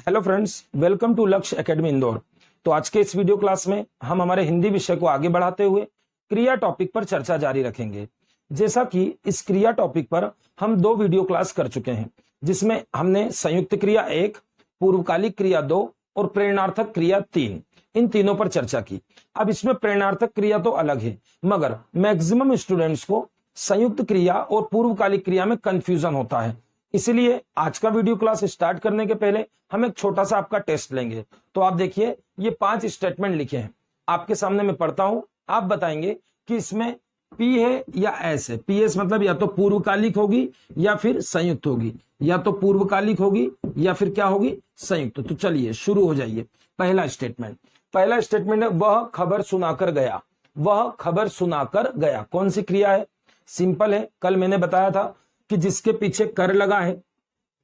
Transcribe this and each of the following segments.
Hello friends, welcome to लक्ष्य academy Indore. तो आज के इस वीडियो क्लास में हम हमारे हिंदी विषय को आगे बढ़ाते हुए क्रिया टॉपिक पर चर्चा जारी रखेंगे। जैसा कि इस क्रिया टॉपिक पर हम 2 वीडियो क्लास कर चुके हैं, जिसमें हमने संयुक्त क्रिया 1, पूर्वकालिक क्रिया 2 और प्रेरणार्थक क्रिया 3, इन तीनों पर चर्चा की। अब इसमें प्रेरणार्थक क्रिया तो अलग है, मगर मैक्सिमम स्टूडेंट्स को संयुक्त क्रिया और पूर्वकालिक क्रिया में कंफ्यूजन होता है। इसलिए आज का वीडियो क्लास स्टार्ट करने के पहले हम एक छोटा सा आपका टेस्ट लेंगे। तो आप देखिए, ये 5 स्टेटमेंट लिखे हैं आपके सामने, मैं पढ़ता हूं, आप बताएंगे कि इसमें पी है या एस है। पी एस मतलब या तो पूर्वकालिक होगी या फिर संयुक्त होगी, या तो पूर्वकालिक होगी या फिर क्या होगी, संयुक्त। तो चलिए शुरू हो जाइए। पहला स्टेटमेंट है वह खबर सुनाकर गया। वह खबर सुनाकर गया कौन सी क्रिया है? सिंपल है। कल मैंने बताया था कि जिसके पीछे कर लगा है,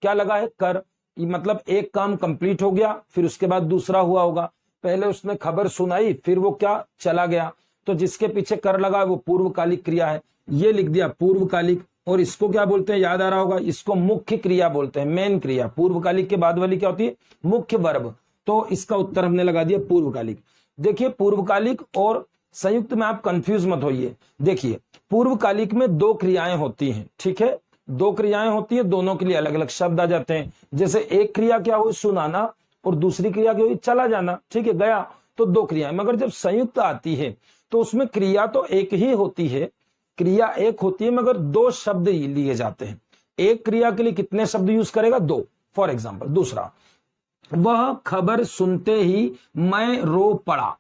क्या लगा है? कर। मतलब एक काम कंप्लीट हो गया, फिर उसके बाद दूसरा हुआ होगा। पहले उसने खबर सुनाई, फिर वो क्या, चला गया। तो जिसके पीछे कर लगा है वो पूर्वकालिक क्रिया है। ये लिख दिया पूर्वकालिक। और इसको क्या बोलते हैं, याद आ रहा होगा, इसको मुख्य क्रिया बोलते हैं, मेन क्रिया। पूर्वकालिक के बाद वाली क्या होती है? मुख्य वर्ब। तो इसका उत्तर हमने लगा दिया पूर्वकालिक। देखिए, पूर्वकालिक और संयुक्त में आप कंफ्यूज मत होइए। देखिए, पूर्वकालिक में 2 क्रियाएं होती हैं, ठीक है, 2 क्रियाएं होती है, दोनों के लिए अलग अलग शब्द आ जाते हैं। जैसे एक क्रिया क्या हुई, सुनाना, और दूसरी क्रिया क्या हुई, चला जाना, ठीक है, गया। तो 2 क्रियाएं। मगर जब संयुक्त आती है तो उसमें क्रिया तो एक ही होती है, क्रिया एक होती है, मगर 2 शब्द लिए जाते हैं। एक क्रिया के लिए कितने शब्द यूज करेगा? 2। फॉर एग्जाम्पल, दूसरा, वह खबर सुनते ही मैं रो पड़ा।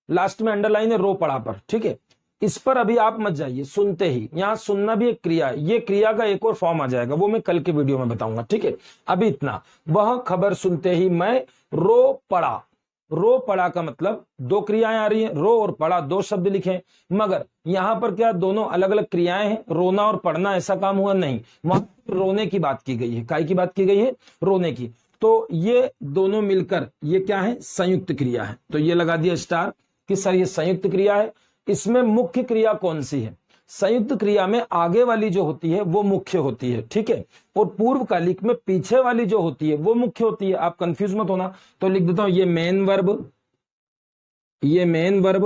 लास्ट में अंडरलाइन है रो पड़ा पर, ठीक है। इस पर अभी आप मत जाइए, सुनते ही, यहां सुनना भी एक क्रिया है। ये क्रिया का एक और फॉर्म आ जाएगा, वो मैं कल के वीडियो में बताऊंगा, ठीक है। अभी इतना, वह खबर सुनते ही मैं रो पड़ा। रो पड़ा का मतलब 2 क्रियाएं आ रही हैं, रो और पड़ा 2 शब्द लिखे, मगर यहां पर क्या, दोनों अलग अलग क्रियाएं हैं। रोना और पढ़ना ऐसा काम हुआ नहीं, वहां रोने की बात की गई है। काय की बात की गई है? रोने की। तो ये दोनों मिलकर ये क्या है, संयुक्त क्रिया है। तो ये लगा दिया स्टार कि सर ये संयुक्त क्रिया है। इसमें मुख्य क्रिया कौन सी है? संयुक्त क्रिया में आगे वाली जो होती है वो मुख्य होती है, ठीक है, और पूर्वकालिक में पीछे वाली जो होती है वो मुख्य होती है। आप कंफ्यूज मत होना। तो लिख देता हूं, ये मेन वर्ब, ये मेन वर्ब,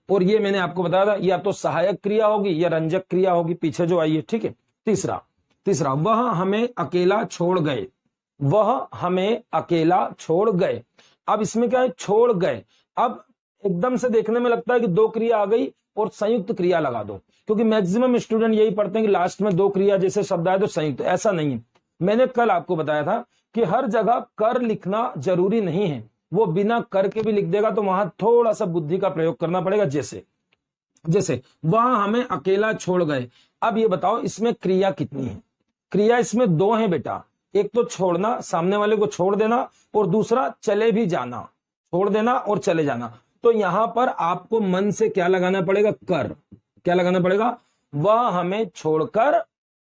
और ये मैंने आपको बताया था या तो सहायक क्रिया होगी या रंजक क्रिया होगी, पीछे जो आई है, ठीक है। तीसरा, वह हमें अकेला छोड़ गए। वह हमें अकेला छोड़ गए। अब इसमें क्या है, छोड़ गए। अब एकदम से देखने में लगता है कि 2 क्रिया आ गई और संयुक्त क्रिया लगा दो, क्योंकि मैक्सिमम स्टूडेंट यही पढ़ते हैं कि लास्ट में 2 क्रिया जैसे शब्द आए तो संयुक्त। ऐसा नहीं है। मैंने कल आपको बताया था कि हर जगह कर लिखना जरूरी नहीं है, वो बिना कर के भी लिख देगा, तो वहां थोड़ा सा बुद्धि का प्रयोग करना पड़ेगा। जैसे वह हमें अकेला छोड़ गए। अब ये बताओ, इसमें क्रिया कितनी है? क्रिया इसमें 2 है बेटा। एक तो छोड़ना, सामने वाले को छोड़ देना, और दूसरा चले भी जाना, छोड़ देना और चले जाना। तो यहां पर आपको मन से क्या लगाना पड़ेगा, कर। क्या लगाना पड़ेगा? वह हमें छोड़कर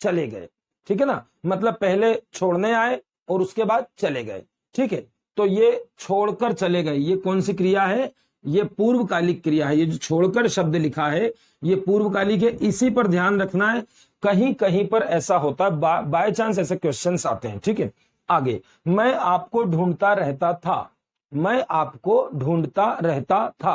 चले गए, ठीक है ना। मतलब पहले छोड़ने आए और उसके बाद चले गए, ठीक है। तो ये छोड़कर चले गए, ये कौन सी क्रिया है? ये पूर्वकालिक क्रिया है। ये जो छोड़कर शब्द लिखा है ये पूर्वकालिक है। इसी पर ध्यान रखना है, कहीं कहीं पर ऐसा होता है, बाय चांस ऐसे क्वेश्चंस आते हैं, ठीक है। आगे, मैं आपको ढूंढता रहता था। मैं आपको ढूंढता रहता था।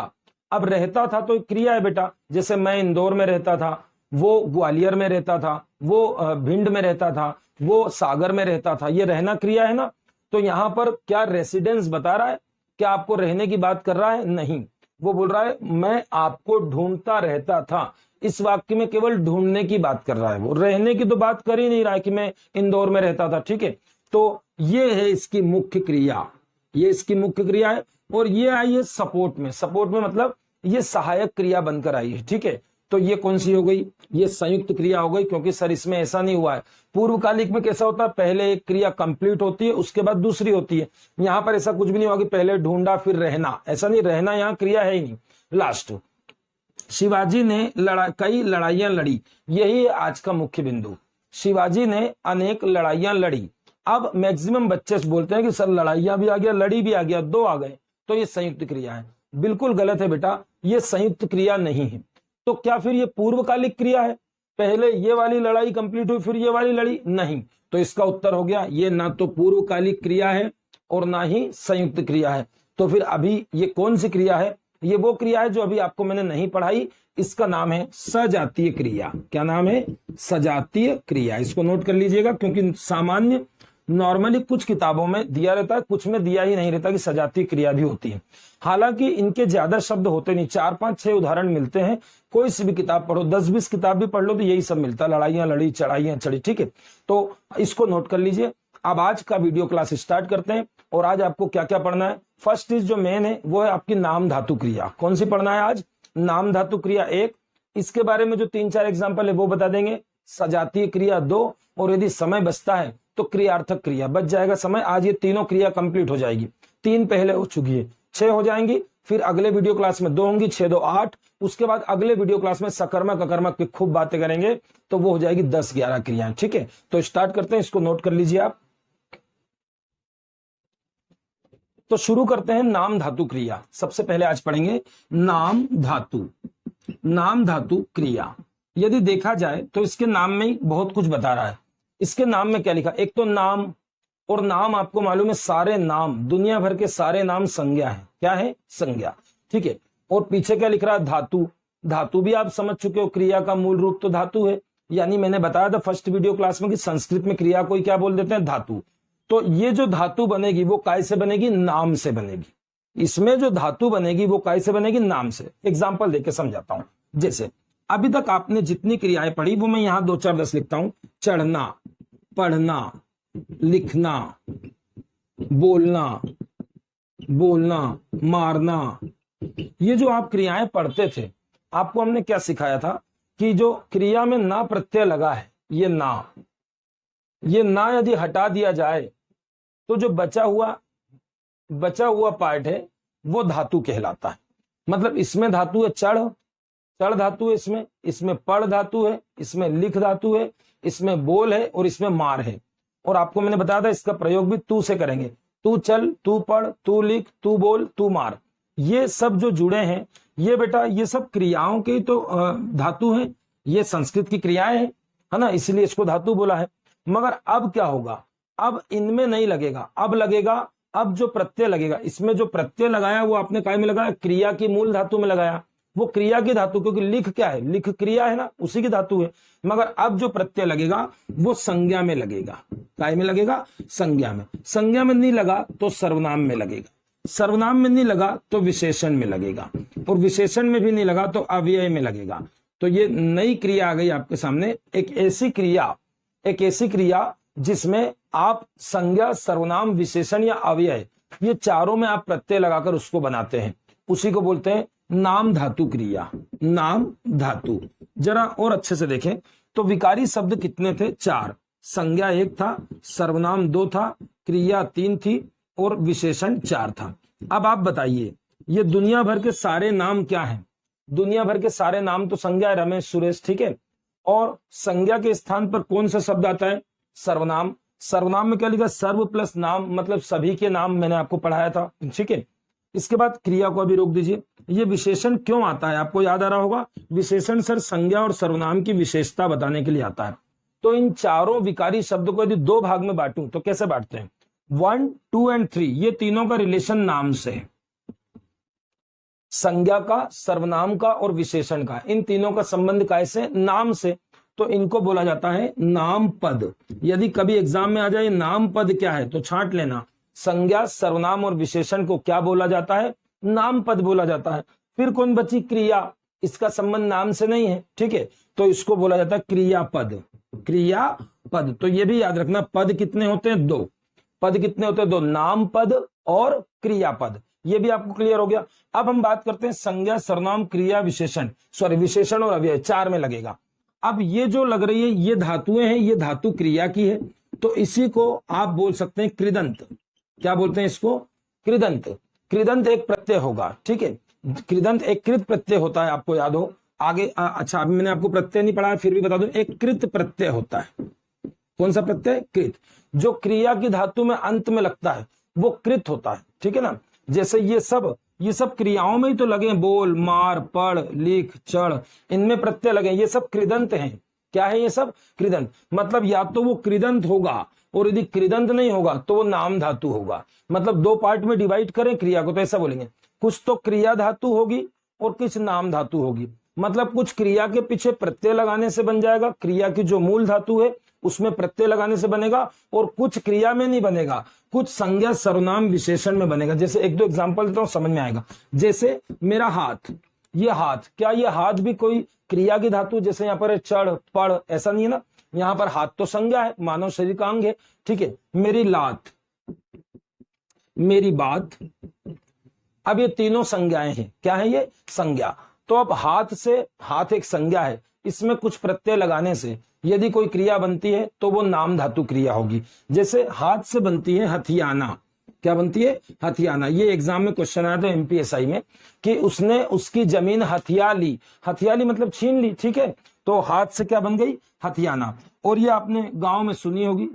अब रहता था तो क्रिया है बेटा। जैसे मैं इंदौर में रहता था, वो ग्वालियर में रहता था, वो भिंड में रहता था, वो सागर में रहता था। ये रहना क्रिया है ना। तो यहां पर क्या रेसिडेंस बता रहा है? क्या आपको रहने की बात कर रहा है? नहीं, वो बोल रहा है मैं आपको ढूंढता रहता था। इस वाक्य में केवल ढूंढने की बात कर रहा है, वो रहने की तो बात कर ही नहीं रहा है कि मैं इंदौर में रहता था, ठीक है। तो ये है इसकी मुख्य क्रिया, ये इसकी मुख्य क्रिया है। और ये आई है सपोर्ट में। सपोर्ट में मतलब ये सहायक क्रिया बनकर आई है, ठीक है। तो ये कौन सी हो गई? ये संयुक्त क्रिया हो गई, क्योंकि सर इसमें ऐसा नहीं हुआ है। पूर्वकालिक में कैसा होता है, पहले एक क्रिया कंप्लीट होती है, उसके बाद दूसरी होती है। यहां पर ऐसा कुछ भी नहीं होगा कि पहले ढूंढा फिर रहना, ऐसा नहीं। रहना यहां क्रिया है ही नहीं। लास्ट, शिवाजी ने कई लड़ाइयां लड़ी। यही है आज का मुख्य बिंदु। शिवाजी ने अनेक लड़ाइयां लड़ी। अब मैक्सिमम बच्चे बोलते हैं कि सर लड़ाइयां भी आ गया, लड़ी भी आ गया, 2 आ गए, तो ये संयुक्त क्रिया है। बिल्कुल गलत है बेटा, ये संयुक्त क्रिया नहीं है। तो क्या फिर ये पूर्वकालिक क्रिया है? पहले ये वाली लड़ाई कंप्लीट हुई फिर ये वाली लड़ी? नहीं। तो इसका उत्तर हो गया, ये ना तो पूर्वकालिक क्रिया है और ना ही संयुक्त क्रिया है। तो फिर अभी ये कौन सी क्रिया है? ये वो क्रिया है जो अभी आपको मैंने नहीं पढ़ाई, इसका नाम है सजातीय क्रिया। क्या नाम है? सजातीय क्रिया। इसको नोट कर लीजिएगा, क्योंकि सामान्य नॉर्मली कुछ किताबों में दिया रहता है, कुछ में दिया ही नहीं रहता कि सजातीय क्रिया भी होती है। हालांकि इनके ज्यादा शब्द होते नहीं, 4, 5, 6 उदाहरण मिलते हैं। कोई सी भी किताब पढ़ो, 10-20 किताब भी पढ़ लो तो यही सब मिलता है, लड़ाइयां लड़ी, चढ़ाइयां चढ़ी। ठीक है, तो इसको नोट कर लीजिए। अब आज का वीडियो क्लास स्टार्ट करते हैं। और आज आपको क्या क्या पढ़ना है? फर्स्ट चीज जो मेन है वो है आपकी नाम धातु क्रिया। कौन सी पढ़ना है आज? नाम धातु क्रिया 1। इसके बारे में जो 3-4 एग्जाम्पल है वो बता देंगे। सजातीय क्रिया 2, और यदि समय बचता है तो क्रियार्थक क्रिया, बच जाएगा समय। आज ये तीनों क्रिया कंप्लीट हो जाएगी। 3 पहले हो चुकी है, 6 हो जाएंगी। फिर अगले वीडियो क्लास में 2 होंगी, 6 2 8। उसके बाद अगले वीडियो क्लास में सकर्मक अकर्मक की खूब बातें करेंगे, तो वो हो जाएगी 10-11 क्रियाएं। ठीक है, तो स्टार्ट करते हैं, इसको नोट कर लीजिए आप। तो शुरू करते हैं नाम धातु क्रिया। सबसे पहले आज पढ़ेंगे नाम धातु। नाम धातु क्रिया यदि देखा जाए तो इसके नाम में ही बहुत कुछ बता रहा है। इसके नाम में क्या लिखा? एक तो नाम, और नाम आपको मालूम है सारे नाम, दुनिया भर के सारे नाम संज्ञा है। क्या है? संज्ञा। ठीक है, और पीछे क्या लिख रहा है? धातु। धातु भी आप समझ चुके हो, क्रिया का मूल रूप तो धातु है। यानी मैंने बताया था फर्स्ट वीडियो क्लास में कि संस्कृत में क्रिया को क्या बोल देते हैं? धातु। तो ये जो धातु बनेगी वो काय से बनेगी? नाम से बनेगी। इसमें जो धातु बनेगी वो काय से बनेगी? नाम से। एग्जाम्पल देके समझाता हूं। जैसे अभी तक आपने जितनी क्रियाएं पढ़ी वो मैं यहां 2, 4, 10 लिखता हूं। चढ़ना, पढ़ना, लिखना, बोलना, बोलना, मारना, ये जो आप क्रियाएं पढ़ते थे, आपको हमने क्या सिखाया था कि जो क्रिया में ना प्रत्यय लगा है, ये ना यदि हटा दिया जाए तो जो बचा हुआ पार्ट है वो धातु कहलाता है। मतलब इसमें धातु है चढ़ धातु है, इसमें पढ़ धातु है, इसमें लिख धातु है, इसमें बोल है, और इसमें मार है। और आपको मैंने बताया था इसका प्रयोग भी तू से करेंगे। तू चल, तू पढ़, तू लिख, तू बोल, तू मार। ये सब जो जुड़े हैं, ये बेटा ये सब क्रियाओं के तो धातु हैं। ये संस्कृत की क्रियाएं हैं, है ना, इसलिए इसको धातु बोला है। मगर अब क्या होगा? अब इनमें नहीं लगेगा, अब लगेगा, अब जो प्रत्यय लगेगा, इसमें जो प्रत्यय लगाया वो आपने काय में लगाया? क्रिया की मूल धातु में लगाया। वो क्रिया की धातु, क्योंकि लिख क्या है? लिख क्रिया है ना, उसी की धातु है। मगर अब जो प्रत्यय लगेगा वो संज्ञा में लगेगा। काय में लगेगा? संज्ञा में। संज्ञा में नहीं लगा तो सर्वनाम में लगेगा, सर्वनाम में नहीं लगा तो विशेषण में लगेगा, और विशेषण में भी नहीं लगा तो अव्यय में लगेगा। तो ये नई क्रिया आ गई आपके सामने। एक ऐसी क्रिया जिसमें आप संज्ञा, सर्वनाम, विशेषण या अव्यय, ये चारों में आप प्रत्यय लगाकर उसको बनाते हैं। उसी को बोलते हैं नाम धातु क्रिया। नाम धातु। जरा और अच्छे से देखें तो विकारी शब्द कितने थे? 4। संज्ञा 1 था, सर्वनाम 2 था, क्रिया 3 थी, और विशेषण 4 था। अब आप बताइए ये दुनिया भर के सारे नाम क्या हैं? दुनिया भर के सारे नाम तो संज्ञा है, रमेश, सुरेश। ठीक है, और संज्ञा के स्थान पर कौन सा शब्द आता है? सर्वनाम। सर्वनाम में क्या लिखा? सर्व प्लस नाम, मतलब सभी के नाम, मैंने आपको पढ़ाया था। ठीक है, इसके बाद क्रिया को अभी रोक दीजिए। ये विशेषण क्यों आता है? आपको याद आ रहा होगा, विशेषण सर संज्ञा और सर्वनाम की विशेषता बताने के लिए आता है। तो इन चारों विकारी शब्दों को यदि 2 भाग में बांटूं तो कैसे बांटते हैं? 1, 2 और 3, ये तीनों का रिलेशन नाम से है। संज्ञा का, सर्वनाम का और विशेषण का, इन तीनों का संबंध कैसे? नाम से। तो इनको बोला जाता है नाम पद। यदि कभी एग्जाम में आ जाए नाम पद क्या है तो छांट लेना। संज्ञा, सर्वनाम और विशेषण को क्या बोला जाता है? नाम पद बोला जाता है। फिर कौन बची? क्रिया। इसका संबंध नाम से नहीं है। ठीक है, तो इसको बोला जाता है क्रियापद। क्रियापद। तो ये भी याद रखना, पद कितने होते हैं? 2। पद कितने होते हैं? 2। नाम पद और क्रियापद। ये भी आपको क्लियर हो गया। अब हम बात करते हैं संज्ञा, सर्वनाम, क्रिया, विशेषण, विशेषण और अव्यय, 4 में लगेगा। अब ये जो लग रही है ये धातुएं हैं, ये धातु क्रिया की है, तो इसी को आप बोल सकते हैं कृदंत। क्या बोलते हैं इसको? कृदंत। कृदंत एक प्रत्यय होगा। ठीक है, कृदंत एक कृत प्रत्यय होता है, आपको याद हो आगे। अच्छा, अभी मैंने आपको प्रत्यय नहीं पढ़ाया, फिर भी बता दूं, एक कृत प्रत्यय होता है। कौन सा प्रत्यय? कृत। जो क्रिया की धातु में अंत में लगता है वो कृत होता है। ठीक है ना, जैसे ये सब क्रियाओं में ही तो लगे, बोल, मार, पढ़, लिख, चढ़, इनमें प्रत्यय लगे, ये सब कृदंत हैं। क्या है ये सब? कृदंत। मतलब या तो वो कृदंत होगा और यदि कृदंत नहीं होगा तो वो नाम धातु होगा। मतलब दो पार्ट में डिवाइड करें क्रिया को तो ऐसा बोलेंगे, कुछ तो क्रिया धातु होगी और कुछ नाम धातु होगी। मतलब कुछ क्रिया के पीछे प्रत्यय लगाने से बन जाएगा, क्रिया की जो मूल धातु है उसमें प्रत्यय लगाने से बनेगा, और कुछ क्रिया में नहीं बनेगा, कुछ संज्ञा सर्वनाम विशेषण में बनेगा। जैसे एक दो एग्जांपल देता हूं, समझ में आएगा। जैसे मेरा हाथ, ये हाथ, क्या ये हाथ भी कोई क्रिया की धातु? जैसे यहाँ पर चढ़ पढ़, ऐसा नहीं है ना। यहाँ पर हाथ तो संज्ञा है, मानव शरीर का अंग है, ठीक है। मेरी लात, मेरी बात, अब ये तीनों संज्ञाएं हैं। क्या है ये? संज्ञा। तो अब हाथ से, हाथ एक संज्ञा है, इसमें कुछ प्रत्यय लगाने से यदि कोई क्रिया बनती है तो वो नाम धातु क्रिया होगी। जैसे हाथ से बनती है हथियाना। क्या बनती है? हथियाना। ये एग्जाम में क्वेश्चन आया था एमपीएसआई में कि उसने उसकी जमीन हथिया ली। हथिया ली मतलब छीन ली, ठीक है। तो हाथ से क्या बन गई? हथियाना। और ये आपने गांव में सुनी होगी,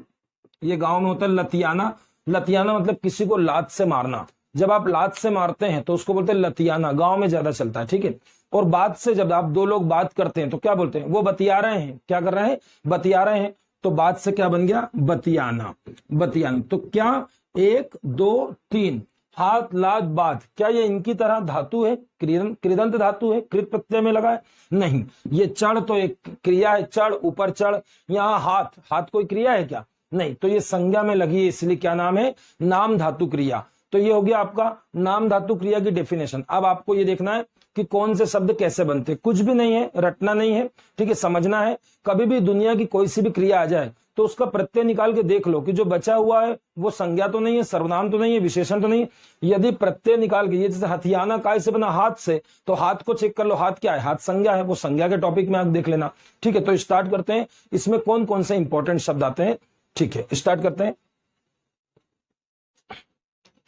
ये गांव में होता है लतियाना। लतियाना मतलब किसी को लात से मारना। जब आप लात से मारते हैं तो उसको बोलते हैं लतियाना, गांव में ज्यादा चलता है, ठीक है। और बात से, जब आप दो लोग बात करते हैं तो क्या बोलते हैं? वो बतिया रहे हैं। क्या कर रहे हैं? बतिया रहे हैं। तो बात से क्या बन गया? बतियाना। बतियाना। तो क्या? एक दो तीन, हाथ लात बात, क्या ये इनकी तरह धातु है? कृदंत धातु है, कृत प्रत्यय में लगा है? नहीं। ये चढ़ तो एक क्रिया है, चढ़, ऊपर चढ़। यहाँ हाथ, हाथ कोई क्रिया है क्या? नहीं। तो ये संज्ञा में लगी है, इसलिए क्या नाम है? नाम धातु क्रिया। तो ये हो गया आपका नाम धातु क्रिया की डेफिनेशन। अब आपको ये देखना है कि कौन से शब्द कैसे बनते। कुछ भी नहीं है, रटना नहीं है, ठीक है, समझना है। कभी भी दुनिया की कोई सी भी क्रिया आ जाए तो उसका प्रत्यय निकाल के देख लो कि जो बचा हुआ है वो संज्ञा तो नहीं है, सर्वनाम तो नहीं है, विशेषण तो नहीं है। यदि प्रत्यय निकाल के, ये जैसे हथियाना काय से बना? हाथ से। तो हाथ को चेक कर लो, हाथ क्या है? हाथ संज्ञा है, वो संज्ञा के टॉपिक में आप देख लेना, ठीक है। तो स्टार्ट करते हैं, इसमें कौन कौन से इंपॉर्टेंट शब्द आते हैं, ठीक है, स्टार्ट करते हैं।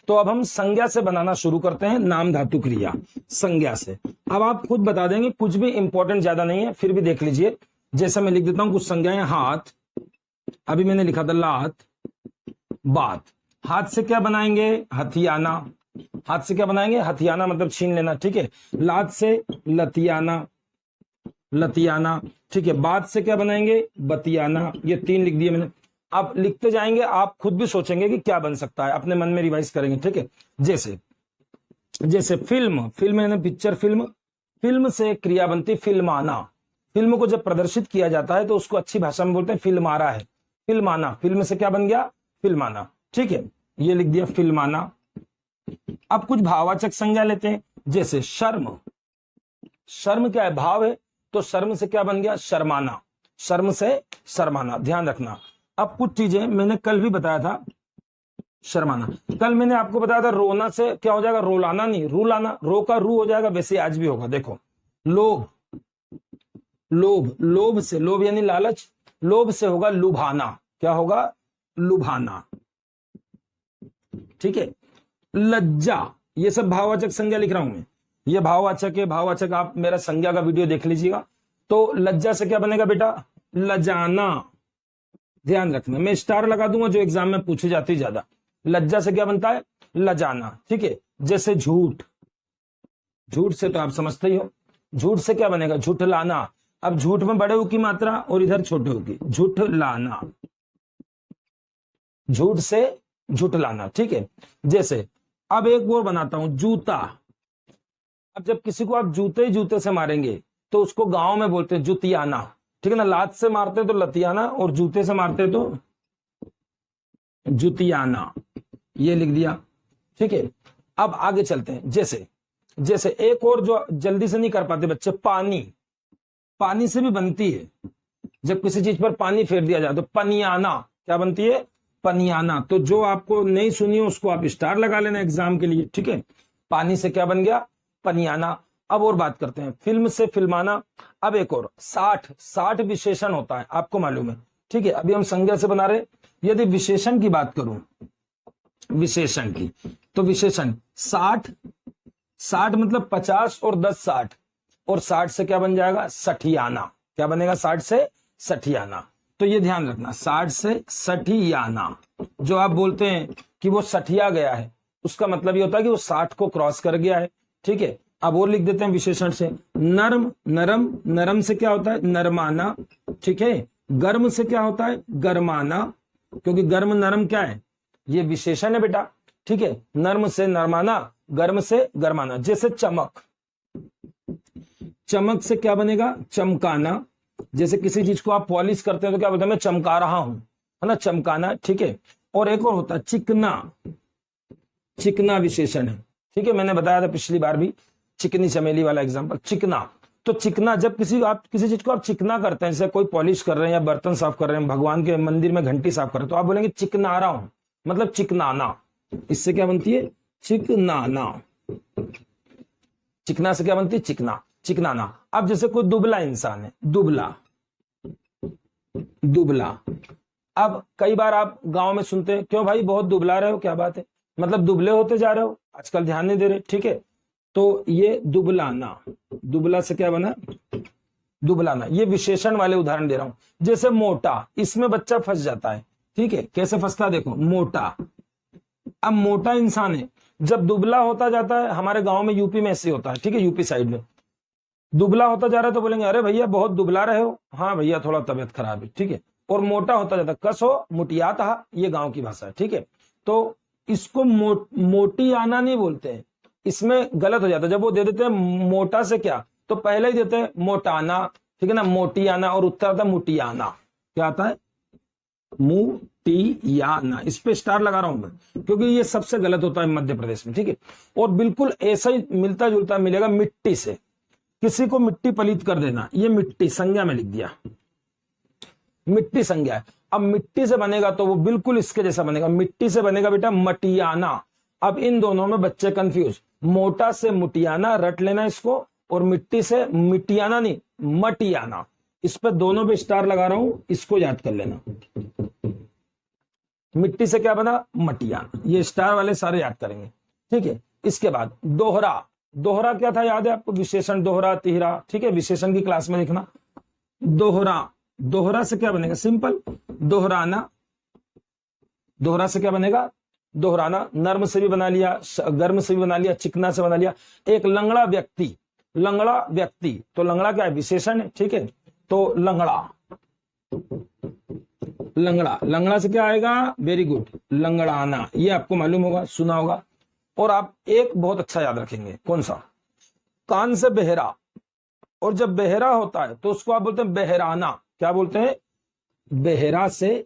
तो अब हम संज्ञा से बनाना शुरू करते हैं, नाम धातु क्रिया संज्ञा से। अब आप खुद बता देंगे, कुछ भी इंपॉर्टेंट ज्यादा नहीं है, फिर भी देख लीजिए। जैसे मैं लिख देता हूं कुछ संज्ञाएं। हाथ, अभी मैंने लिखा था लात, बात। हाथ से क्या बनाएंगे? हथियाना। हाथ से क्या बनाएंगे? हथियाना मतलब छीन लेना, ठीक है। लात से लतियाना, लतियाना, ठीक है। बात से क्या बनाएंगे? बतियाना। ये तीन लिख दिए मैंने। आप लिखते जाएंगे, आप खुद भी सोचेंगे कि क्या बन सकता है, अपने मन में रिवाइज करेंगे, ठीक है। जैसे जैसे फिल्म, फिल्म है ना, पिक्चर, फिल्म। फिल्म से क्रिया बनती फिल्माना। फिल्म को जब प्रदर्शित किया जाता है तो उसको अच्छी भाषा में बोलते हैं फिल्मारा है, फिल्माना। फिल्म से क्या बन गया? फिल्माना, ठीक है। ये लिख दिया फिल्माना। अब कुछ भाववाचक संज्ञा लेते हैं। जैसे शर्म, शर्म क्या है? भाव है, तो शर्म से क्या बन गया? शर्माना। शर्म से शर्माना, ध्यान रखना। अब कुछ चीजें मैंने कल भी बताया था, शर्माना। कल मैंने आपको बताया था रोना से क्या हो जाएगा? रोलाना नहीं, रूलाना। रो का रू हो जाएगा, वैसे आज भी होगा। देखो, लोभ, लोभ, लोभ से, लोभ यानी लालच, लोभ से होगा लुभाना। क्या होगा? लुभाना, ठीक है। लज्जा, ये सब भाववाचक संज्ञा लिख रहा हूं मैं, ये भाववाचक है। भाववाचक आप मेरा संज्ञा का वीडियो देख लीजिएगा। तो लज्जा से क्या बनेगा बेटा? लजाना। ध्यान रखना, मैं स्टार लगा दूंगा जो एग्जाम में पूछी जाती है ज्यादा। लज्जा से क्या बनता है? लजाना, ठीक है। जैसे झूठ, झूठ से तो आप समझते ही हो, झूठ से क्या बनेगा? झूठलाना। अब झूठ में बड़े ऊ की मात्रा और इधर छोटे ऊ की, झूठलाना। झूठ से झूठलाना, ठीक है। जैसे अब एक और बनाता हूं, जूता। अब जब किसी को आप जूते ही जूते से मारेंगे तो उसको गांव में बोलते हैं जुतियाना, ठीक है ना। लात से मारते तो लतियाना और जूते से मारते तो जुतियाना। ये लिख दिया, ठीक है। अब आगे चलते हैं। जैसे जैसे एक और जो जल्दी से नहीं कर पाते बच्चे, पानी। पानी से भी बनती है, जब किसी चीज पर पानी फेर दिया जाए तो पनियाना। क्या बनती है? पनियाना। तो जो आपको नहीं सुनी हो उसको आप स्टार लगा लेना एग्जाम के लिए, ठीक है। पानी से क्या बन गया? पनियाना। अब और बात करते हैं, फिल्म से फिल्माना। अब एक और, 60, 60 विशेषण होता है, आपको मालूम है, ठीक है। अभी हम संज्ञा से बना रहे। यदि विशेषण की बात करूं, विशेषण की, तो विशेषण 60, 60 मतलब 50 और 10 60, और 60 से क्या बन जाएगा? सठियाना। क्या बनेगा? 60 से सठियाना। तो ये ध्यान रखना, 60 से सठियाना। जो आप बोलते हैं कि वो सठिया गया है, उसका मतलब ये होता है कि वो 60 को क्रॉस कर गया है, ठीक है। अब और लिख देते हैं विशेषण से। नर्म, नरम, नरम से क्या होता है? नरमाना, ठीक है। गर्म से क्या होता है? गर्माना। क्योंकि गर्म नरम क्या है, ये विशेषण है बेटा, ठीक है। नर्म से नरमाना, गर्म से गरमाना। जैसे चमक, चमक से क्या बनेगा, चमकाना। जैसे किसी चीज को आप पॉलिश करते हैं तो क्या बोलते हैं, मैं चमका रहा हूं, है ना, चमकाना, ठीक है। और एक और होता है चिकना, चिकना विशेषण है, ठीक है। मैंने बताया था पिछली बार भी चिकनी चमेली वाला एग्जांपल, चिकना। तो चिकना, जब किसी चीज को आप चिकना करते हैं, जैसे कोई पॉलिश कर रहे हैं या बर्तन साफ कर रहे हैं, भगवान के मंदिर में घंटी साफ कर रहे हैं, तो आप बोलेंगे चिकना रहा हूं, मतलब चिकनाना। इससे क्या बनती है, चिकनाना। चिकना से क्या बनती है, चिकना, चिकनाना। अब जैसे कोई दुबला इंसान है, दुबला, दुबला। अब कई बार आप गांव में सुनते हैं, क्यों भाई बहुत दुबला रहे हो, क्या बात है, मतलब दुबले होते जा रहे हो, आजकल ध्यान नहीं दे रहे, ठीक है। तो ये दुबलाना, दुबला से क्या बना, दुबलाना। ये विशेषण वाले उदाहरण दे रहा हूं। जैसे मोटा, इसमें बच्चा फंस जाता है, ठीक है। कैसे फंसता है देखो, मोटा। अब मोटा इंसान है, जब दुबला होता जाता है, हमारे गांव में यूपी में ऐसे होता है, ठीक है, यूपी साइड में दुबला होता जा रहा है तो बोलेंगे अरे भैया बहुत दुबला रहे हो, हाँ भैया थोड़ा तबियत खराब है, ठीक है। और मोटा होता जाता है, कसो मुटियाता, ये गांव की भाषा है, ठीक है। तो इसको मोटी आना नहीं बोलते हैं, इसमें गलत हो जाता है। जब वो दे देते हैं मोटा से क्या, तो पहले ही देते हैं मोटाना, ठीक है ना, मोटी आना, और उत्तर आता है मुटियाना। क्या आता है, मुटियाना। इस पे स्टार लगा रहा हूं मैं, क्योंकि ये सबसे गलत होता है मध्य प्रदेश में, ठीक है। और बिल्कुल ऐसा ही मिलता जुलता मिलेगा मिट्टी से, किसी को मिट्टी पलीत कर देना, ये मिट्टी संज्ञा में लिख दिया, मिट्टी संज्ञा है। अब मिट्टी से बनेगा तो वो बिल्कुल इसके जैसा बनेगा, मिट्टी से बनेगा बेटा मटियाना। अब इन दोनों में बच्चे कंफ्यूज, मोटा से मुटियाना रट लेना इसको, और मिट्टी से मिटियाना नहीं, मटियाना। इस पे दोनों पे स्टार लगा रहा हूं, इसको याद कर लेना। मिट्टी से क्या बना, मटियाना, ये स्टार वाले सारे याद करेंगे, ठीक है। इसके बाद दोहरा, दोहरा क्या था याद है आपको, विशेषण, दोहरा, तिहरा, ठीक है, विशेषण की क्लास में लिखना। दोहरा, दोहरा से क्या बनेगा, सिंपल, दोहराना। दोहरा से क्या बनेगा, दोहराना। नर्म से भी बना लिया, गर्म से भी बना लिया, चिकना से बना लिया। एक लंगड़ा व्यक्ति, लंगड़ा व्यक्ति, तो लंगड़ा क्या है, विशेषण है, ठीक है। तो लंगड़ा, लंगड़ा, लंगड़ा से क्या आएगा, वेरी गुड, लंगड़ाना। ये आपको मालूम होगा, सुना होगा। और आप एक बहुत अच्छा याद रखेंगे, कौन सा, कान से बहरा, और जब बहरा होता है तो उसको आप बोलते हैं बहराना। क्या बोलते हैं, बहरा से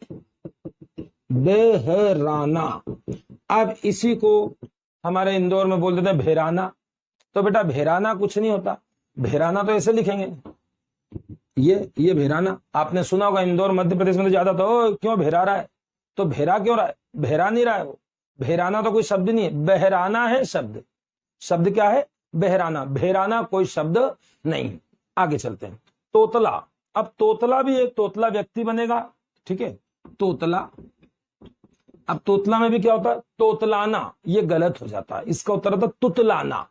बहराना। अब इसी को हमारे इंदौर में बोल देते हैं भेराना। तो बेटा भेराना कुछ नहीं होता, भेराना तो ऐसे लिखेंगे, ये भेराना। आपने सुना होगा इंदौर मध्य प्रदेश में तो ज्यादा, तो क्यों भेरा रहा है, तो भेरा क्यों रहा है, भेरा नहीं रहा है वो। भेराना तो कोई शब्द नहीं है, बहराना है शब्द। शब्द क्या है, बहराना। भेराना कोई शब्द नहीं। आगे चलते हैं, तोतला। अब तोतला भी एक तोतला व्यक्ति बनेगा, ठीक है, तोतला। अब तोतला में भी क्या होता है, तोतलाना, ये गलत हो जाता है, इसका उत्तर होता है तुतलाना।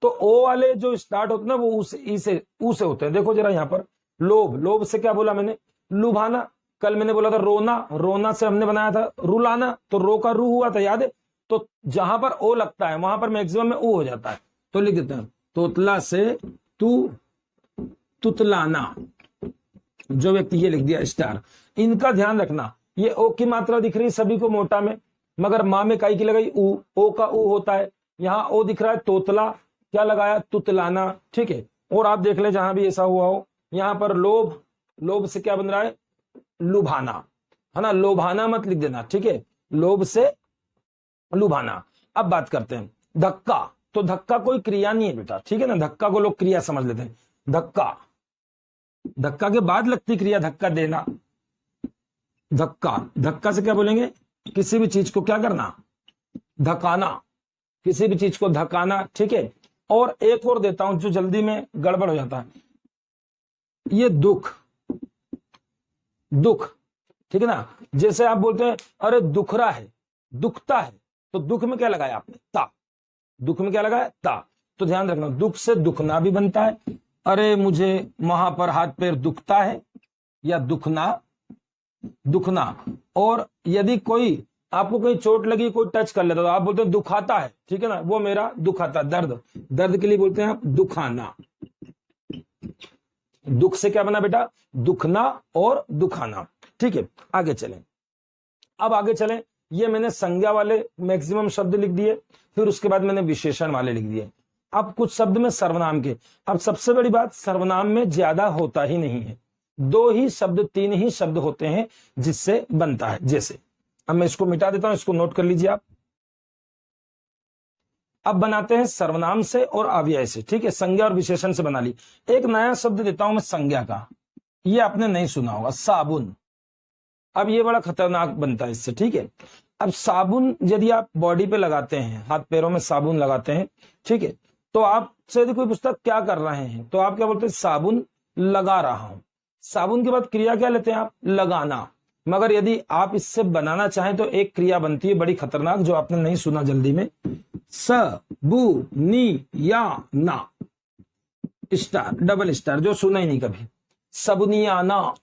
तो ओ वाले जो स्टार्ट होते हैं ना, वो ऊ से होते हैं। देखो जरा यहाँ पर, लोभ, लोभ से क्या बोला मैंने, लुभाना। कल मैंने बोला था रोना, रोना से हमने बनाया था रुलाना, तो रो का रू हुआ था, याद है। तो जहां पर ओ लगता है वहां पर मैक्सिमम में ऊ हो जाता है, तो लिख देते हैं तोतला से तुतलाना। जो व्यक्ति, ये लिख दिया स्टार। इनका ध्यान रखना, ये ओ की मात्रा दिख रही सभी को मोटा में, मगर माँ में काई की लगाई ऊ, ओ का ऊ होता है। यहाँ ओ दिख रहा है तोतला, क्या लगाया, तुतलाना, ठीक है। और आप देख ले जहां भी ऐसा हुआ हो, यहाँ पर लोभ, लोभ से क्या बन रहा है, लुभाना, है ना, लोभाना मत लिख देना, ठीक है, लोभ से लुभाना। अब बात करते हैं धक्का। तो धक्का कोई क्रिया नहीं है बेटा, ठीक है ना, धक्का को लोग क्रिया समझ लेते हैं। धक्का, धक्का के बाद लगती क्रिया धक्का देना। धक्का, धक्का से क्या बोलेंगे, किसी भी चीज को क्या करना, धकाना, किसी भी चीज को धकाना, ठीक है। और एक और देता हूं जो जल्दी में गड़बड़ हो जाता है, ये दुख, दुख, ठीक है ना। जैसे आप बोलते हैं अरे दुखरा है, दुखता है, तो दुख में क्या लगाया आपने, ता। दुख में क्या लगाया, ता। तो ध्यान रखना, दुख से दुखना भी बनता है। अरे मुझे वहां पर हाथ पैर दुखता है, या दुखना, दुखना। और यदि कोई आपको कोई चोट लगी, कोई टच कर लेता तो आप बोलते हैं दुखाता है, ठीक है ना, वो मेरा दुखाता, दर्द, दर्द के लिए बोलते हैं आप दुखाना। दुख से क्या बना बेटा, दुखना और दुखाना, ठीक है। आगे चलें, अब आगे चले, ये मैंने संज्ञा वाले मैक्सिमम शब्द लिख दिए, फिर उसके बाद मैंने विशेषण वाले लिख दिए। अब कुछ शब्द में सर्वनाम के। अब सबसे बड़ी बात, सर्वनाम में ज्यादा होता ही नहीं है, 2 ही शब्द 3 ही शब्द होते हैं जिससे बनता है। जैसे अब मैं इसको मिटा देता हूं, इसको नोट कर लीजिए आप। अब बनाते हैं सर्वनाम से और अव्यय से, ठीक है, संज्ञा और विशेषण से बना ली। एक नया शब्द देता हूं मैं संज्ञा का, ये आपने नहीं सुना होगा, साबुन। अब ये बड़ा खतरनाक बनता है इससे, ठीक है। अब साबुन यदि आप बॉडी पे लगाते हैं, हाथ पैरों में साबुन लगाते हैं, ठीक है, तो आपसे यदि कोई पूछता क्या कर रहे हैं, तो आप क्या बोलते हैं, साबुन लगा रहा हूं। साबुन के बाद क्रिया क्या लेते हैं आप, लगाना। मगर यदि आप इससे बनाना चाहें तो एक क्रिया बनती है बड़ी खतरनाक, जो आपने नहीं सुना जल्दी में, स बु नी या ना, स्टार, डबल स्टार, जो सुना ही नहीं कभी, सबनियाना।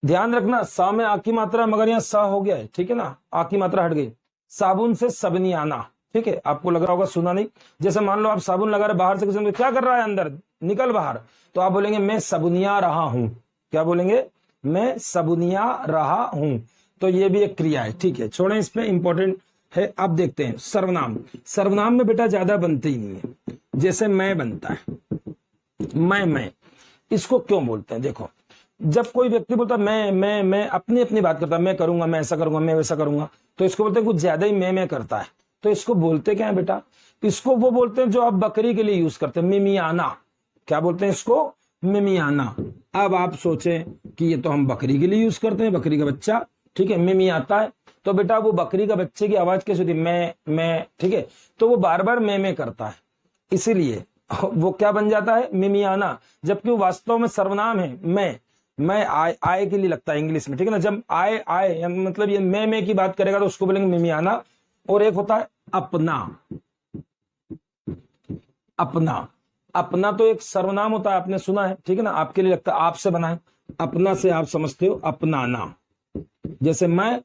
ध्यान रखना, सा में आ की मात्रा, मगर यहाँ सा हो गया है, ठीक है ना, आ की मात्रा हट गई। साबुन से सबनियाना, ठीक है। आपको लग रहा होगा सुना नहीं। जैसे मान लो आप साबुन लगा रहे, बाहर से किसी ने क्या कर रहा है, अंदर निकल बाहर, तो आप बोलेंगे मैं सबनिया रहा हूं। क्या बोलेंगे, मैं सबनिया रहा हूं। तो ये भी एक क्रिया है, ठीक है, छोड़ें इस पे, इंपॉर्टेंट है। अब देखते हैं सर्वनाम। सर्वनाम में बेटा ज्यादा बनते ही नहीं है। जैसे मैं बनता है, मैं इसको क्यों बोलते हैं, देखो, जब कोई व्यक्ति बोलता है मैं अपनी अपनी बात करता है, मैं करूंगा, मैं ऐसा करूंगा, मैं वैसा करूंगा, तो इसको बोलते हैं कुछ ज्यादा ही मैं करता है। तो इसको बोलते क्या है बेटा, इसको वो बोलते हैं जो आप बकरी के लिए यूज करते हैं, मिमियाना। क्या बोलते हैं इसको, मिमियाना। अब आप सोचें कि ये तो हम बकरी के लिए यूज करते हैं, बकरी का बच्चा, ठीक है, मिमियाता है, तो बेटा वो बकरी का बच्चे की आवाज कैसे होती है, मैं, ठीक है, तो वो बार बार मैं करता है, इसीलिए वो क्या बन जाता है, मिमियाना। जबकि वो वास्तव में सर्वनाम है, मैं आए के लिए लगता है इंग्लिश में, ठीक है ना। जब आए मतलब ये मैं की बात करेगा तो उसको बोलेंगे मिमियाना। और एक होता है अपना। अपना तो एक सर्वनाम होता है, आपने सुना है, ठीक है ना, आपके लिए लगता है आपसे बना है। अपना से आप समझते हो अपनाना। जैसे मैं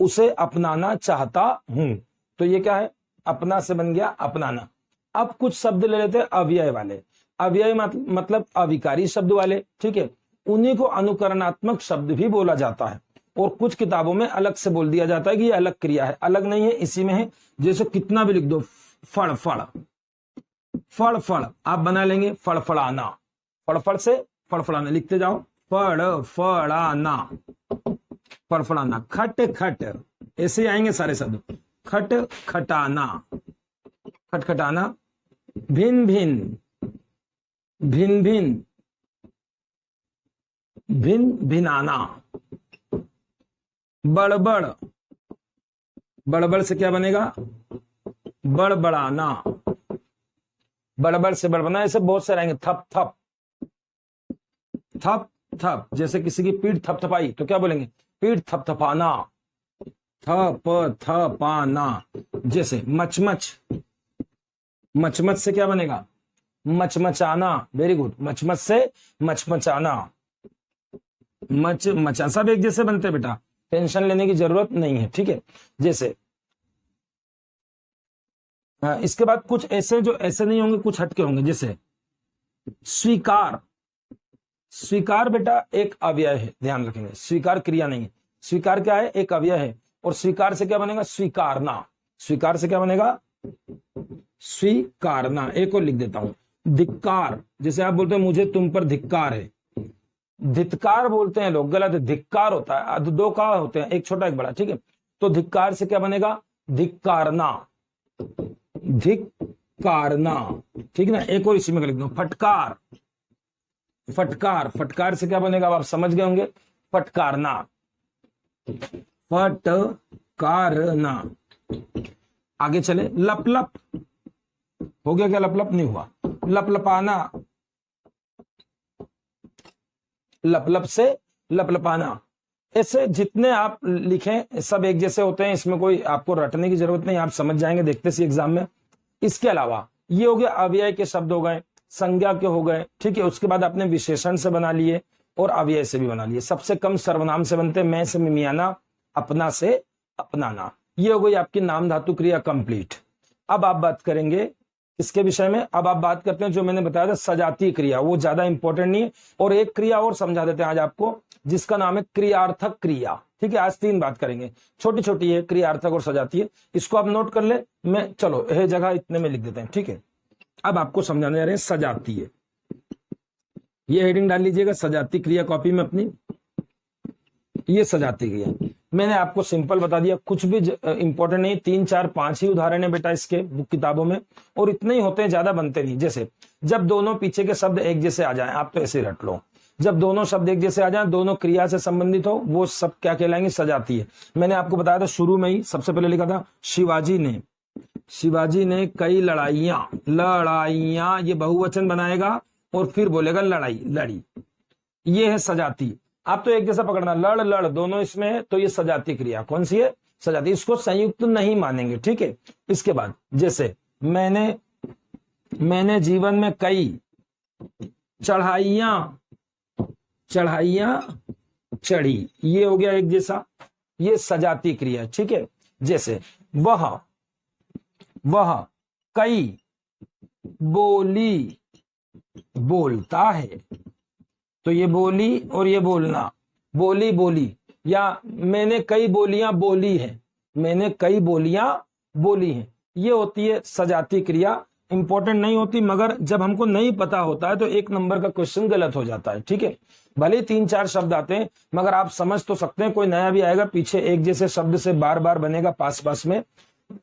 उसे अपनाना चाहता हूं, तो ये क्या है, अपना से बन गया अपनाना। अब कुछ शब्द ले लेते हैं अव्यय वाले। अव्यय मतलब अविकारी शब्द वाले, ठीक है, उन्हीं को अनुकरणात्मक शब्द भी बोला जाता है। और कुछ किताबों में अलग से बोल दिया जाता है कि ये अलग क्रिया है, अलग नहीं है, इसी में है। जैसे कितना भी लिख दो, फड़ फड़, फड़ फड़ आप बना लेंगे, फड़फड़ाना, फड़फड़ से फड़फड़ाना लिखते जाओ, फड़ फड़ाना, फड़फड़ाना। खट खट, ऐसे आएंगे सारे शब्द, खट खटाना, खटखटाना। भिन भिन, भिन भिन, भिन भिनाना। बड़बड़, बड़बड़ से क्या बनेगा, बड़बड़ाना, बड़बड़ से बड़बड़ाना। ऐसे बहुत सारे आएंगे, थप थप, थप थप, जैसे किसी की पीठ थपथपाई तो क्या बोलेंगे, पीठ थपथपाना, थप थपाना। जैसे मचमच, मचमच से क्या बनेगा, मचमचाना। वेरी गुड, मचमच से मचमचाना, मचा। सब एक जैसे बनते हैं बेटा, टेंशन लेने की जरूरत नहीं है, ठीक है। जैसे इसके बाद कुछ ऐसे जो ऐसे नहीं होंगे, कुछ हटके होंगे। जैसे स्वीकार, स्वीकार बेटा एक अव्यय है, ध्यान रखेंगे, स्वीकार क्रिया नहीं है। स्वीकार क्या है, एक अव्यय है। और स्वीकार से क्या बनेगा, स्वीकारना। स्वीकार से क्या बनेगा, स्वीकारना। एक और लिख देता हूं, धिक्कार। जैसे आप बोलते हैं मुझे तुम पर धिक्कार है, धिक्कार बोलते हैं लोग, गलत है, धिक्कार होता है, 2 का होते हैं, एक छोटा एक बड़ा, ठीक है। तो धिक्कार से क्या बनेगा, धिक्कारना, धिक्कारना, ठीक है ना। एक और इसी में लिख दो, फटकार, फटकार। फटकार से क्या बनेगा, आप समझ गए होंगे, फटकारना, फटकारना। आगे चले, लपलप, हो गया क्या, लपलप नहीं हुआ, लपलपाना, लपलप से लपलपाना। ऐसे जितने आप लिखें सब एक जैसे होते हैं, इसमें कोई आपको रटने की जरूरत नहीं, आप समझ जाएंगे देखते सी एग्जाम में। इसके अलावा ये हो गया अव्यय के शब्द हो गए, संज्ञा के हो गए, ठीक है। उसके बाद आपने विशेषण से बना लिए और अव्यय से भी बना लिए। सबसे कम सर्वनाम से बनते हैं, मैं से मिमियाना, अपना से अपनाना। ये हो गई आपकी नाम धातु क्रिया कंप्लीट। अब आप बात करेंगे इसके विषय में। अब आप बात करते हैं जो मैंने बताया था सजातीय क्रिया, वो ज्यादा इंपॉर्टेंट नहीं है। और एक क्रिया और समझा देते हैं आज आपको, जिसका नाम है क्रियार्थक क्रिया। ठीक है, आज 3 बात करेंगे, छोटी छोटी है, क्रियार्थक और सजातीय। इसको आप नोट कर ले, मैं चलो यह जगह इतने में लिख देते हैं। ठीक है, अब आपको समझाने जा रहे हैं सजातीय। ये हेडिंग डाल लीजिएगा, सजातीय क्रिया कॉपी में अपनी। ये सजातीय क्रिया मैंने आपको सिंपल बता दिया, कुछ भी इंपॉर्टेंट नहीं, 3 4 5 ही उदाहरण है बेटा इसके बुक किताबों में, और इतने ही होते हैं, ज्यादा बनते नहीं। जैसे जब दोनों पीछे के शब्द एक जैसे आ जाएं, आप तो ऐसे रट लो, जब दोनों शब्द एक जैसे आ जाएं, दोनों क्रिया से संबंधित हो, वो सब क्या कहलाएंगे, सजातीय। मैंने आपको बताया था शुरू में ही, सबसे पहले लिखा था शिवाजी ने कई लड़ाइयां, ये बहुवचन बनाएगा और फिर बोलेगा लड़ी, ये है सजातीय। आप तो एक जैसा पकड़ना, लड़ दोनों इसमें है, तो ये सजातीय क्रिया कौन सी है, सजातीय। इसको संयुक्त नहीं मानेंगे। ठीक है, इसके बाद जैसे मैंने जीवन में कई चढ़ाइयां चढ़ी, ये हो गया एक जैसा, ये सजातीय क्रिया। ठीक है, जैसे वह कई बोलता है, तो ये बोली और ये बोलना, बोली, या मैंने कई बोलियां बोली हैं, ये होती है सजातीय क्रिया। इंपॉर्टेंट नहीं होती, मगर जब हमको नहीं पता होता है तो 1 नंबर का क्वेश्चन गलत हो जाता है। ठीक है, भले 3 4 शब्द आते हैं, मगर आप समझ तो सकते हैं, कोई नया भी आएगा पीछे एक जैसे शब्द से बार बार बनेगा पास में।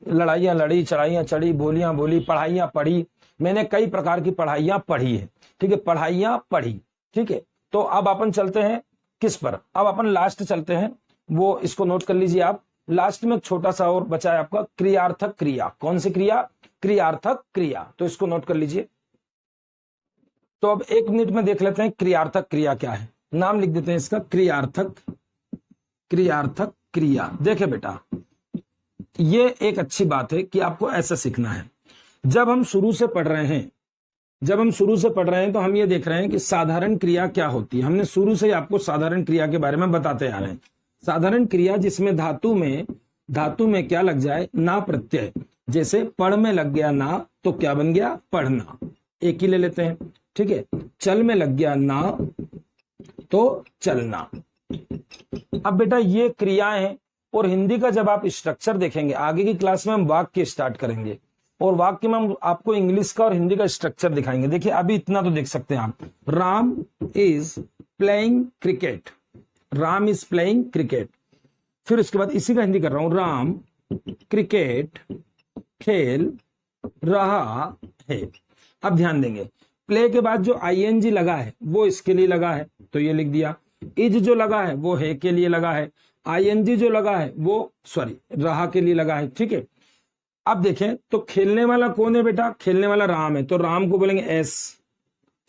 लड़ाइयां लड़ी, चढ़ाइयां चढ़ी, बोलियां बोली, पढ़ाइयां पढ़ी, मैंने कई प्रकार की पढ़ाइयां पढ़ी है। ठीक है, पढ़ाइयां पढ़ी। ठीक है, तो अब अपन चलते हैं किस पर, अब अपन लास्ट चलते हैं, वो इसको नोट कर लीजिए आप। लास्ट में एक छोटा सा और बचा है आपका, क्रियार्थक क्रिया। कौन सी क्रिया, क्रियार्थक क्रिया, तो इसको नोट कर लीजिए। तो अब 1 मिनट में देख लेते हैं क्रियार्थक क्रिया क्या है। नाम लिख देते हैं इसका, क्रियार्थक क्रिया। देखे बेटा, ये एक अच्छी बात है कि आपको ऐसा सीखना है। जब हम शुरू से पढ़ रहे हैं तो हम ये देख रहे हैं कि साधारण क्रिया क्या होती है। हमने शुरू से ही आपको साधारण क्रिया के बारे में बताते आ रहे हैं। साधारण क्रिया जिसमें धातु में क्या लग जाए, ना प्रत्यय। जैसे पढ़ में लग गया ना, तो क्या बन गया, पढ़ना। एक ही ले लेते हैं। ठीक है, चल में लग गया ना, तो चलना। अब बेटा ये क्रियाएं हैं, और हिंदी का जब आप स्ट्रक्चर देखेंगे, आगे की क्लास में हम वाक्य स्टार्ट करेंगे, और वाक्य में हम आपको इंग्लिश का और हिंदी का स्ट्रक्चर दिखाएंगे। देखिए अभी इतना तो देख सकते हैं आप, राम इज प्लेइंग क्रिकेट, फिर उसके बाद इसी का हिंदी कर रहा हूं, राम क्रिकेट खेल रहा है। अब ध्यान देंगे, प्ले के बाद जो आईएनजी लगा है वो इसके लिए लगा है, तो ये लिख दिया। इज जो लगा है वो है के लिए लगा है, आईएनजी जो लगा है वो रहा के लिए लगा है। ठीक है, अब देखें तो खेलने वाला कौन है बेटा, खेलने वाला राम है, तो राम को बोलेंगे एस,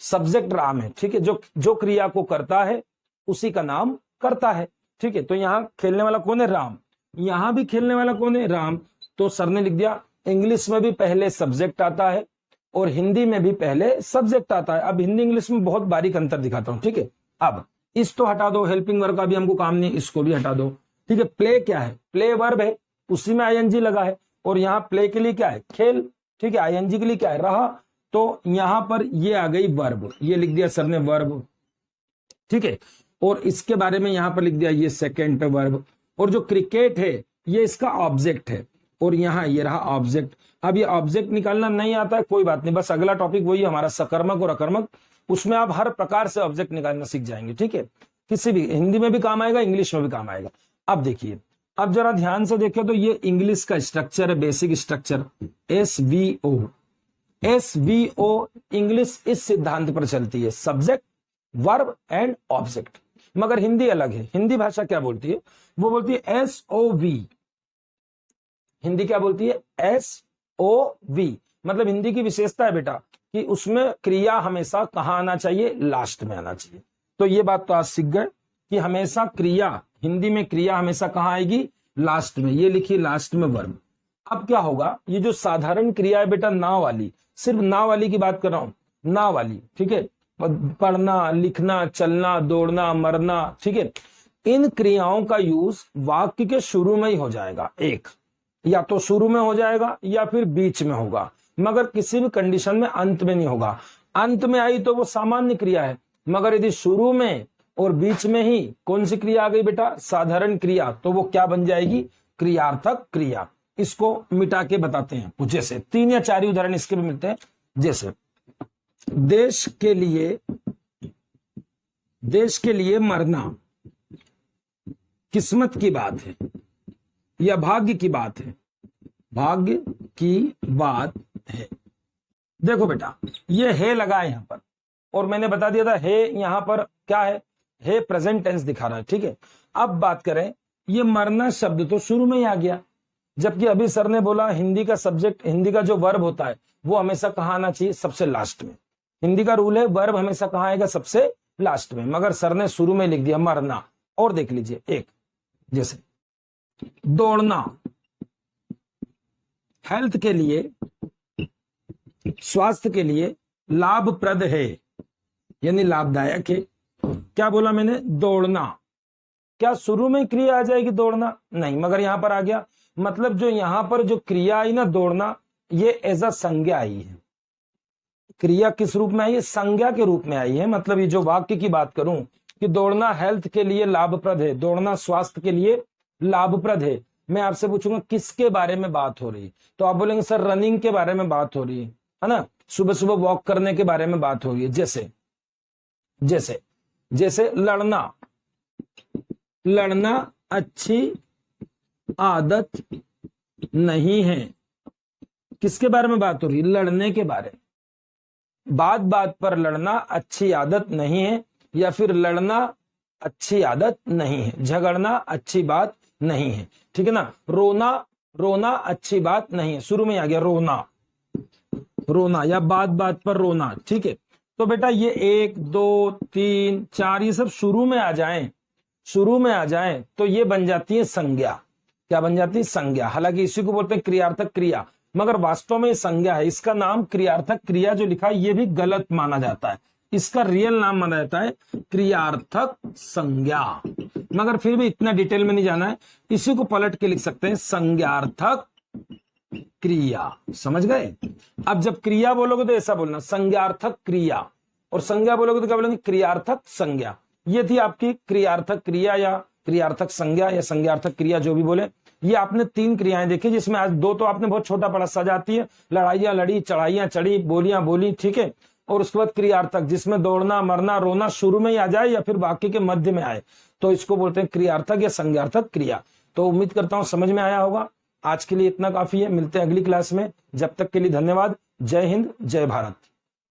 सब्जेक्ट राम है। ठीक है, जो क्रिया को करता है उसी का नाम करता है। ठीक है, तो यहाँ खेलने वाला कौन है, राम। यहां भी खेलने वाला कौन है, राम। तो सर ने लिख दिया, इंग्लिश में भी पहले सब्जेक्ट आता है और हिंदी में भी पहले सब्जेक्ट आता है। अब हिंदी इंग्लिश में बहुत बारीक अंतर दिखाता हूं। ठीक है, अब इस तो हटा दो, हेल्पिंग वर्ब का भी हमको काम नहीं, इसको भी हटा दो। ठीक है, प्ले क्या है, प्ले वर्ब है, उसी में आईएनजी लगा है, और यहाँ प्ले के लिए क्या है, खेल। ठीक है, आईएनजी के लिए क्या है, रहा। तो यहां पर ये आ गई वर्ब, ये लिख दिया सर ने वर्ब। ठीक है, और इसके बारे में यहां पर लिख दिया ये सेकंड पे वर्ब, और जो क्रिकेट है ये इसका ऑब्जेक्ट है, और यहाँ ये रहा ऑब्जेक्ट। अब ये ऑब्जेक्ट निकालना नहीं आता है, कोई बात नहीं, बस अगला टॉपिक वही हमारा सकर्मक और अकर्मक, उसमें आप हर प्रकार से ऑब्जेक्ट निकालना सीख जाएंगे। ठीक है, किसी भी, हिंदी में भी काम आएगा, इंग्लिश में भी काम आएगा। अब देखिए, अब जरा ध्यान से देखिए, तो ये इंग्लिश का स्ट्रक्चर है, बेसिक स्ट्रक्चर, एसवीओ। इंग्लिश इस सिद्धांत पर चलती है, सब्जेक्ट वर्ब एंड ऑब्जेक्ट। मगर हिंदी अलग है, हिंदी भाषा क्या बोलती है, वो बोलती है एसओवी। हिंदी क्या बोलती है, एसओवी। मतलब हिंदी की विशेषता है बेटा कि उसमें क्रिया हमेशा कहां आना चाहिए, लास्ट में आना चाहिए। तो ये बात तो आज सीख गए कि हमेशा क्रिया, हिंदी में क्रिया हमेशा कहां आएगी, लास्ट में। ये लिखिए लास्ट में वर्ब। अब क्या होगा, ये जो साधारण क्रिया है बेटा, ना वाली, सिर्फ ना वाली की बात कर रहा हूं, ना वाली। ठीक है, पढ़ना, लिखना, चलना, दौड़ना, मरना। ठीक है, इन क्रियाओं का यूज वाक्य के शुरू में ही हो जाएगा। एक या तो शुरू में हो जाएगा या फिर बीच में होगा, मगर किसी भी कंडीशन में अंत में नहीं होगा। अंत में आई तो वो सामान्य क्रिया है, मगर यदि शुरू में और बीच में ही कौन सी क्रिया आ गई बेटा, साधारण क्रिया, तो वो क्या बन जाएगी, क्रियार्थक क्रिया। इसको मिटा के बताते हैं। जैसे 3 या 4 उदाहरण इसके भी मिलते हैं। जैसे देश के लिए मरना किस्मत की बात है या भाग्य की बात है, भाग्य की बात है। देखो बेटा, ये है लगा है यहां पर, और मैंने बता दिया था है यहां पर क्या है प्रेजेंट टेंस दिखा रहा है, ठीक है। अब बात करें, ये मरना शब्द तो शुरू में ही आ गया, जबकि अभी सर ने बोला हिंदी का सब्जेक्ट, हिंदी का जो वर्ब होता है वो हमेशा कहाँ आना चाहिए, सबसे लास्ट में। हिंदी का रूल है वर्ब हमेशा कहाँ आएगा, सबसे लास्ट में, मगर सर ने शुरू में लिख दिया मरना। और देख लीजिए एक, जैसे दौड़ना हेल्थ के लिए, स्वास्थ्य के लिए लाभप्रद है, यानी लाभदायक है। क्या बोला मैंने, दौड़ना। क्या शुरू में क्रिया आ जाएगी दौड़ना, नहीं, मगर यहां पर आ गया। मतलब जो यहां पर जो क्रिया आई ना दौड़ना, ये एज अ संज्ञा आई है। क्रिया किस रूप में आई है, संज्ञा के रूप में आई है। मतलब ये जो वाक्य की बात करूं कि दौड़ना हेल्थ के लिए लाभप्रद है, दौड़ना स्वास्थ्य के लिए लाभप्रद है, मैं आपसे पूछूंगा किसके बारे में बात हो रही है, तो आप बोलेंगे सर रनिंग के बारे में बात हो रही है ना, सुबह सुबह वॉक करने के बारे में बात हो रही है। जैसे जैसे जैसे लड़ना अच्छी आदत नहीं है, किसके बारे में बात हो रही है, लड़ने के बारे में। बात बात पर लड़ना अच्छी आदत नहीं है, या फिर लड़ना अच्छी आदत नहीं है, झगड़ना अच्छी बात नहीं है, ठीक है ना। रोना अच्छी बात नहीं है, शुरू में आ गया रोना या बात बात पर रोना, ठीक है। तो बेटा ये 1 2 3 4 ये सब शुरू में आ जाएं तो ये बन जाती है संज्ञा। क्या बन जाती है, संज्ञा। हालांकि इसी को बोलते हैं क्रियार्थक क्रिया, मगर वास्तव में संज्ञा है। इसका नाम क्रियार्थक क्रिया जो लिखा है ये भी गलत माना जाता है, इसका रियल नाम माना जाता है क्रियार्थक संज्ञा। मगर फिर भी इतना डिटेल में नहीं जाना है, इसी को पलट के लिख सकते हैं संज्ञार्थक क्रिया। समझ गए। अब जब क्रिया बोलोगे तो ऐसा बोलना संज्ञार्थक क्रिया, और संज्ञा बोलोगे तो क्या बोलेंगे, क्रियार्थक संज्ञा। ये थी आपकी क्रियार्थक क्रिया या क्रियार्थक संज्ञा या संज्ञार्थक क्रिया, जो भी बोले। ये आपने 3 क्रियाएं देखी, जिसमें आज 2 तो आपने बहुत छोटा पड़ा सजाती है, लड़ाइयां लड़ी, चढ़ाइयां चढ़ी, बोलियां बोली, ठीक है। और उसके बाद क्रियार्थक, जिसमें दौड़ना मरना रोना शुरू में ही आ जाए या फिर वाक्य के मध्य में आए, तो इसको बोलते हैं क्रियार्थक या संज्ञार्थक क्रिया। तो उम्मीद करता हूं समझ में आया होगा। आज के लिए इतना काफी है, मिलते हैं अगली क्लास में। जब तक के लिए धन्यवाद। जय हिंद, जय भारत।